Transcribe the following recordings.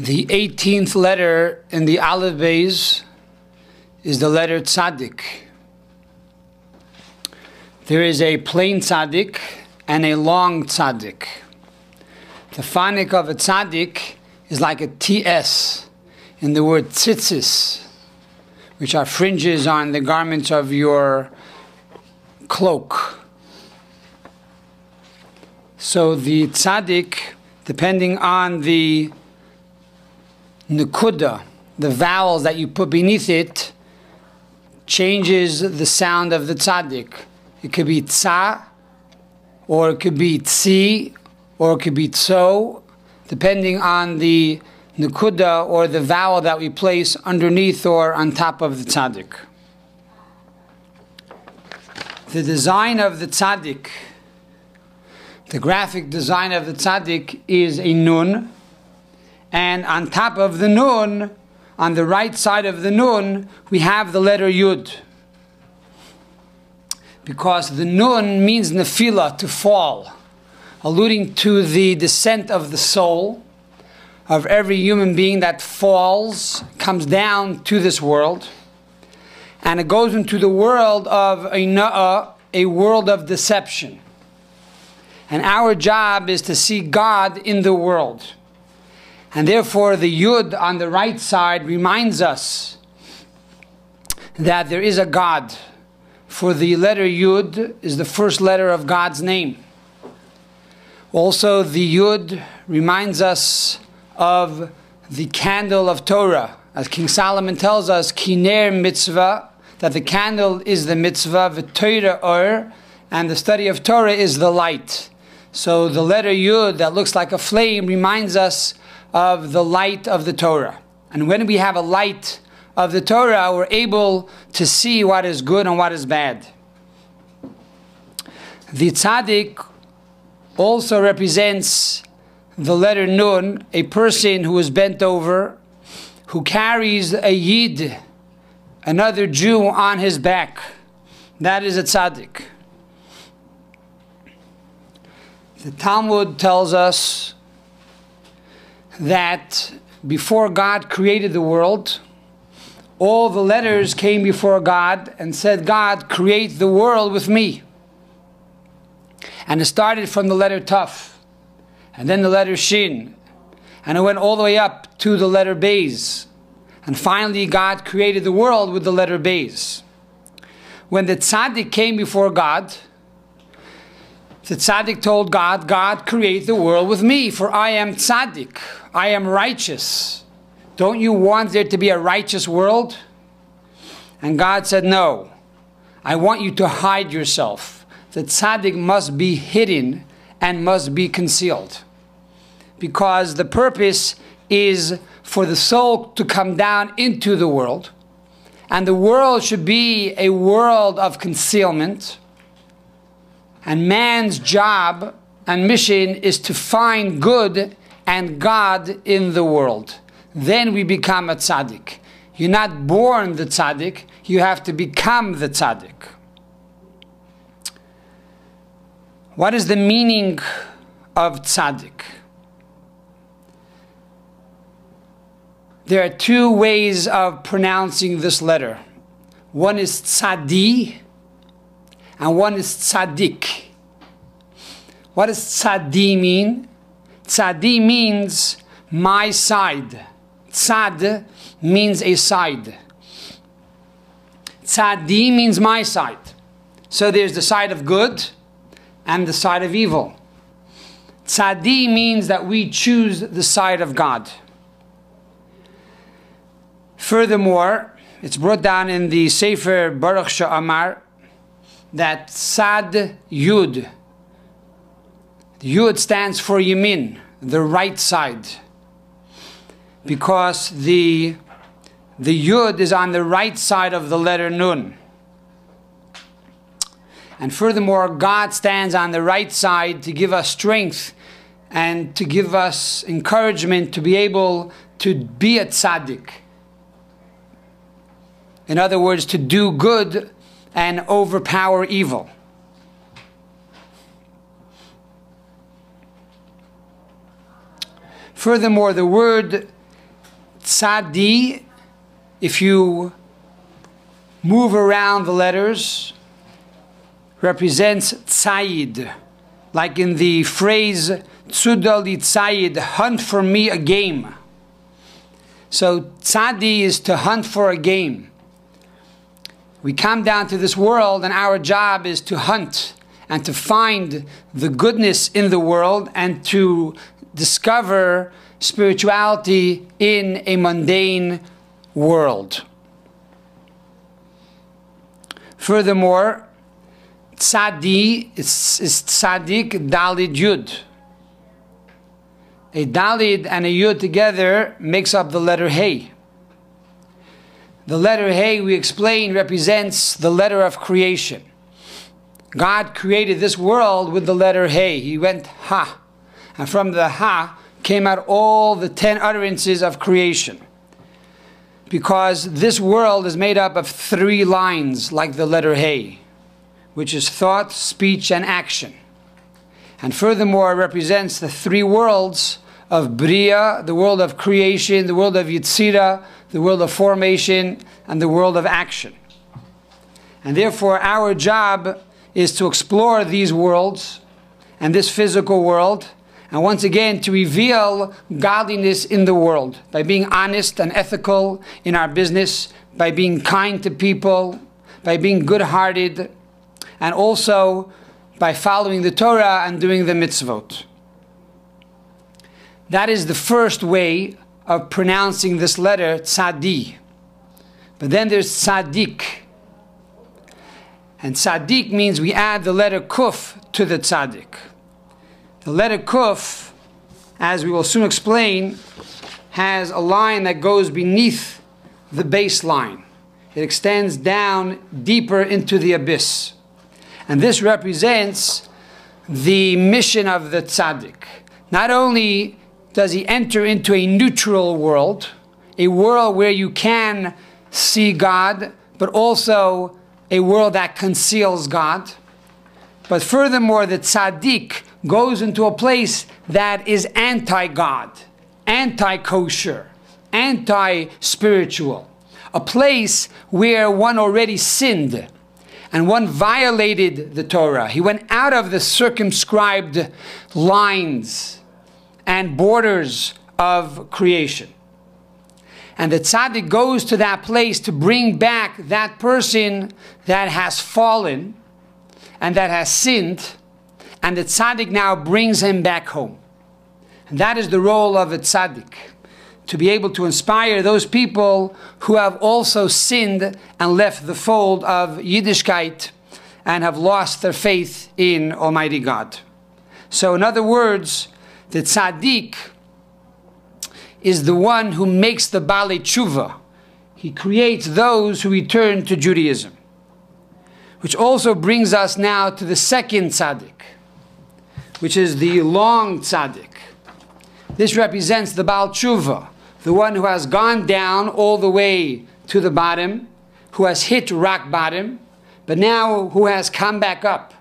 The 18th letter in the Aleph Bet is the letter Tzadik. There is a plain Tzadik and a long Tzadik. The phonic of a Tzadik is like a TS in the word tzitzis, which are fringes on the garments of your cloak. So the Tzadik, depending on the Nukuda, the vowels that you put beneath it, changes the sound of the Tzadik. It could be Tza, or it could be Tzi, or it could be Tso, depending on the Nukuda or the vowel that we place underneath or on top of the Tzadik. The design of the Tzadik, the graphic design of the Tzadik is a Nun, and on top of the Nun, on the right side of the Nun, we have the letter Yud. Because the Nun means Nefila, to fall, alluding to the descent of the soul of every human being that falls, comes down to this world, and it goes into the world of a Na'ah, a world of deception. And our job is to see God in the world. And therefore the Yud on the right side reminds us that there is a God. For the letter Yud is the first letter of God's name. Also the Yud reminds us of the candle of Torah. As King Solomon tells us, Kiner mitzvah, that the candle is the mitzvah, v'Torah or, and the study of Torah is the light. So the letter Yud that looks like a flame reminds us of the light of the Torah. And when we have a light of the Torah, we're able to see what is good and what is bad. The Tzadik also represents the letter Nun, a person who is bent over, who carries a Yid, another Jew, on his back. That is a Tzadik. The Talmud tells us that before God created the world, all the letters came before God and said, God, create the world with me. And it started from the letter Taf, and then the letter Shin, and it went all the way up to the letter Beis. And finally God created the world with the letter Beis. When the Tzadik came before God, the Tzadik told God, God, create the world with me, for I am Tzadik, I am righteous. Don't you want there to be a righteous world? And God said, no, I want you to hide yourself. The Tzadik must be hidden and must be concealed. Because the purpose is for the soul to come down into the world, and the world should be a world of concealment. And man's job and mission is to find good and God in the world. Then we become a Tzadik. You're not born the Tzadik, you have to become the Tzadik. What is the meaning of Tzadik? There are two ways of pronouncing this letter. One is Tzadi, and one is Tzadik. What does Tzadi mean? Tzadi means my side. Tzad means a side. Tzadi means my side. So there's the side of good and the side of evil. Tzadi means that we choose the side of God. Furthermore, it's brought down in the Sefer Baruch Sha'amar that Tzad Yud, Yud stands for Yamin, the right side, because the Yud is on the right side of the letter Nun. And furthermore, God stands on the right side to give us strength and to give us encouragement to be able to be a Tzadik. In other words, to do good and overpower evil. Furthermore, the word Tzadi, if you move around the letters, represents tzayid, like in the phrase Tzuda li tzayid, hunt for me a game. So tzadi is to hunt for a game. We come down to this world and our job is to hunt and to find the goodness in the world and to discover spirituality in a mundane world. Furthermore, tzadi is tzadik dalid yud. A dalid and a yud together makes up the letter hey. The letter hey, we explain, represents the letter of creation. God created this world with the letter hey. He went ha. And from the ha came out all the 10 utterances of creation. Because this world is made up of 3 lines like the letter hey, which is thought, speech, and action. And furthermore, it represents the 3 worlds of Bria, the world of creation, the world of Yitzira, the world of formation, and the world of action. And therefore, our job is to explore these worlds and this physical world, and once again to reveal godliness in the world by being honest and ethical in our business, by being kind to people, by being good-hearted, and also by following the Torah and doing the mitzvot. That is the first way of pronouncing this letter, tzadi. But then there's tzadik. And tzadik means we add the letter kuf to the tzadik. The letter kuf, as we will soon explain, has a line that goes beneath the baseline. It extends down deeper into the abyss. And this represents the mission of the tzaddik. Not only does he enter into a neutral world, a world where you can see God, but also a world that conceals God. But furthermore, the tzaddik goes into a place that is anti-God, anti-kosher, anti-spiritual. A place where one already sinned and one violated the Torah. He went out of the circumscribed lines and borders of creation. And the tzaddik goes to that place to bring back that person that has fallen and that has sinned, and the tzaddik now brings him back home. And that is the role of a tzaddik, to be able to inspire those people who have also sinned and left the fold of Yiddishkeit and have lost their faith in Almighty God. So in other words, the tzaddik is the one who makes the Balei Tshuva. He creates those who return to Judaism. Which also brings us now to the second tzaddik, which is the long tzaddik. This represents the Baal Tshuva, the one who has gone down all the way to the bottom, who has hit rock bottom, but now who has come back up.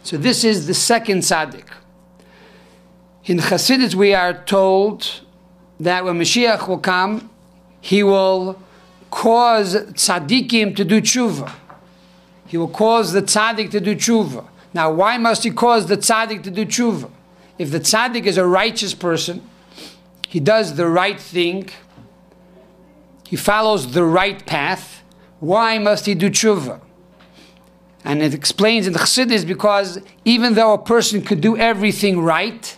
So this is the second tzaddik. In Chassidus we are told that when Mashiach will come, he will cause tzaddikim to do tshuva. He will cause the tzaddik to do tshuva. Now, why must he cause the tzaddik to do tshuva? If the tzaddik is a righteous person, he does the right thing, he follows the right path, why must he do tshuva? And it explains in the Chassidus because even though a person could do everything right,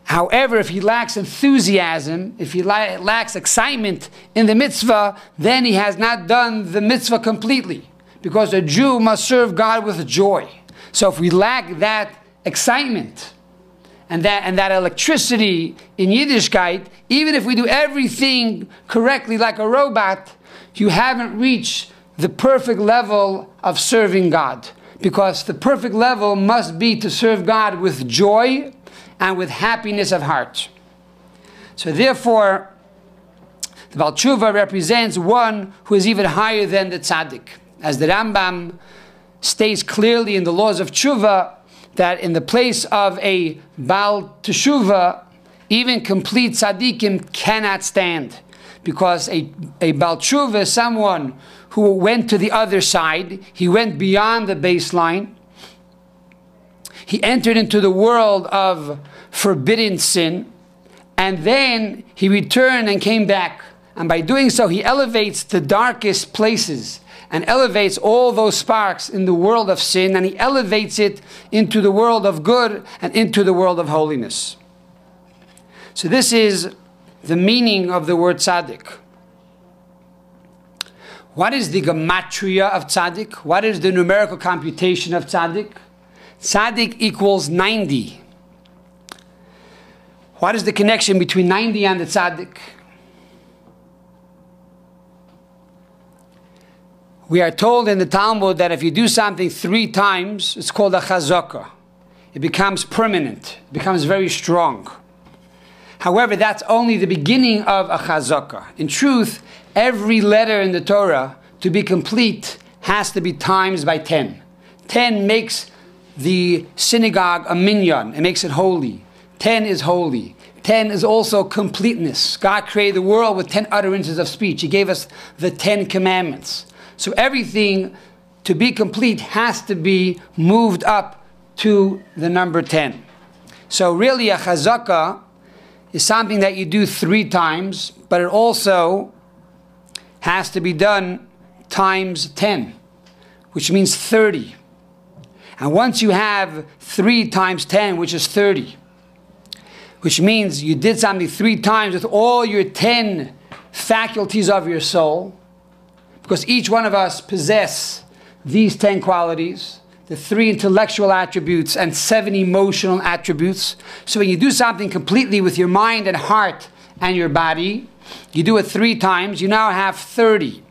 however, if he lacks enthusiasm, if he lacks excitement in the mitzvah, then he has not done the mitzvah completely. Because a Jew must serve God with joy. So if we lack that excitement and that electricity in Yiddishkeit, even if we do everything correctly like a robot, you haven't reached the perfect level of serving God. Because the perfect level must be to serve God with joy and with happiness of heart. So therefore, the Baal Tshuva represents one who is even higher than the tzaddik. As the Rambam states clearly in the laws of Tshuva, that in the place of a Baal Teshuvah, even complete tzaddikim cannot stand. because a Baal Tshuva is someone who went to the other side. He went beyond the baseline. He entered into the world of forbidden sin, and then he returned and came back. And by doing so, he elevates the darkest places and elevates all those sparks in the world of sin, and he elevates it into the world of good and into the world of holiness. So this is the meaning of the word tzaddik. What is the gematria of tzaddik? What is the numerical computation of tzaddik? Tzaddik equals 90. What is the connection between 90 and the tzaddik? We are told in the Talmud that if you do something 3 times, it's called a chazakah. It becomes permanent. It becomes very strong. However, that's only the beginning of a chazakah. In truth, every letter in the Torah, to be complete, has to be times by 10. 10 makes the synagogue a minyan. It makes it holy. 10 is holy. 10 is also completeness. God created the world with 10 utterances of speech. He gave us the 10 commandments. So everything, to be complete, has to be moved up to the number 10. So really a chazakah is something that you do 3 times, but it also has to be done times 10, which means 30. And once you have 3 times 10, which is 30, which means you did something 3 times with all your 10 faculties of your soul, because each one of us possess these 10 qualities, the 3 intellectual attributes and 7 emotional attributes. So when you do something completely with your mind and heart and your body, you do it 3 times, you now have 30.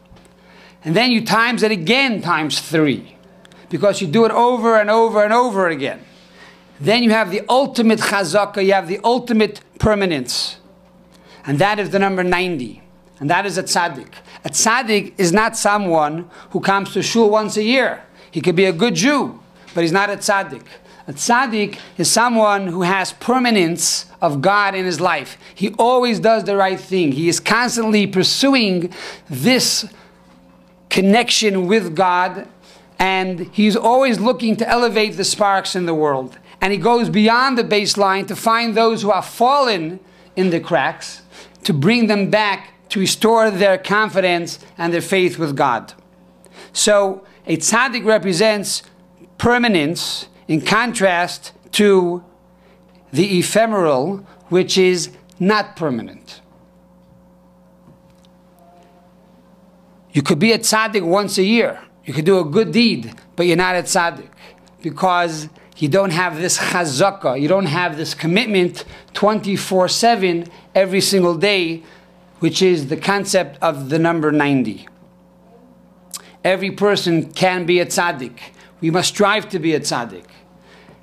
And then you times it again times 3, because you do it over and over and over again. Then you have the ultimate chazakah, you have the ultimate permanence. And that is the number 90. And that is a tzaddik. A tzaddik is not someone who comes to shul once a year. He could be a good Jew, but he's not a tzaddik. A tzaddik is someone who has permanence of God in his life. He always does the right thing. He is constantly pursuing this connection with God, and he's always looking to elevate the sparks in the world. And he goes beyond the baseline to find those who have fallen in the cracks, to bring them back, to restore their confidence and their faith with God. So a tzaddik represents permanence in contrast to the ephemeral, which is not permanent. You could be a tzaddik once a year. You could do a good deed, but you're not a tzaddik, because you don't have this chazakah. You don't have this commitment 24/7 every single day, which is the concept of the number 90. Every person can be a tzaddik. We must strive to be a tzaddik.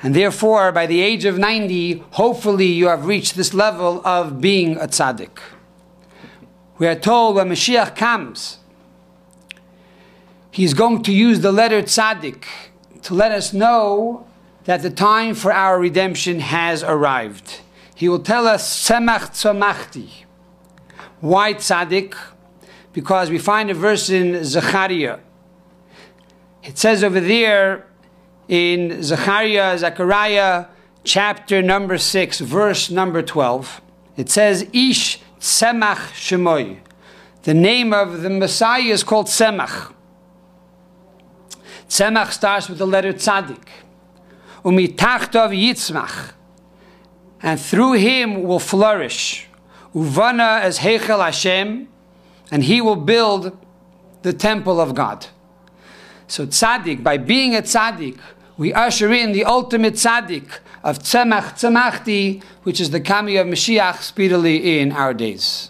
And therefore, by the age of 90, hopefully you have reached this level of being a tzaddik. We are told when Mashiach comes, he's going to use the letter tzaddik to let us know that the time for our redemption has arrived. He will tell us, Semach tzomachti. Why tzaddik? Because we find a verse in Zechariah. It says over there in Zechariah chapter number 6, verse number 12. It says, Ish tzemach shemoy. The name of the Messiah is called Tzemach. Tzemach starts with the letter tzaddik. Umitachtav yitzmach. And through him will flourish. Uvana as Heichel Hashem, and he will build the temple of God. So tzaddik, by being a tzaddik, we usher in the ultimate tzaddik of tzemach tzemachti, which is the coming of Mashiach speedily in our days.